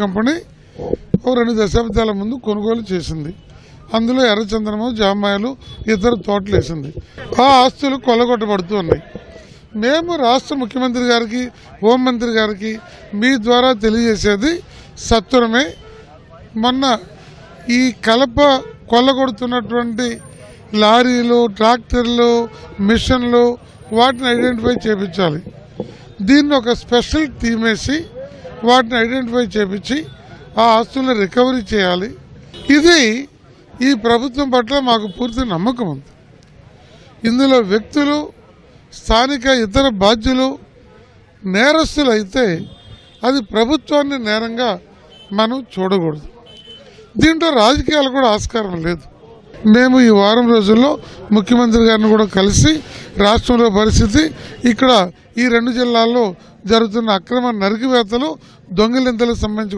Company 2 దశాబ్దాల ముందు కొనుగోలు చేసింది. అందులో ఎర్రచందనము, జామాయిలు, ఇతర తోటలు వేసింది. ఆ ఆస్తులు కొల్లగొట్టబడుతూ ఉన్నాయి. మేము రాష్ట్ర ముఖ్యమంత్రి గారికి, హోంమంత్రి గారికి మీ ద్వారా తెలియజేసేది సత్వరమే మొన్న ఈ కలప కొల్లగొడుతున్నటువంటి లారీలు, ట్రాక్టర్లు, మిషన్లు వాటిని ఐడెంటిఫై చేయించాలి. దీన్ని ఒక స్పెషల్ టీమ్ వేసి వాటిని ఐడెంటిఫై చేయించి ఆ ఆస్తులను రికవరీ చేయాలి. ఇది ఈ ప్రభుత్వం పట్ల మాకు పూర్తి నమ్మకం ఉంది. ఇందులో వ్యక్తులు, స్థానిక ఇతర బాధ్యులు నేరస్తులు అయితే అది ప్రభుత్వాన్ని నేరంగా మనం చూడకూడదు. దీంట్లో రాజకీయాలు కూడా ఆస్కారం లేదు. మేము ఈ వారం రోజుల్లో ముఖ్యమంత్రి గారిని కూడా కలిసి రాష్ట్రంలో పరిస్థితి, ఇక్కడ ఈ 2 జిల్లాల్లో జరుగుతున్న అక్రమ నరికివేతలు, దొంగలింతలకు సంబంధించి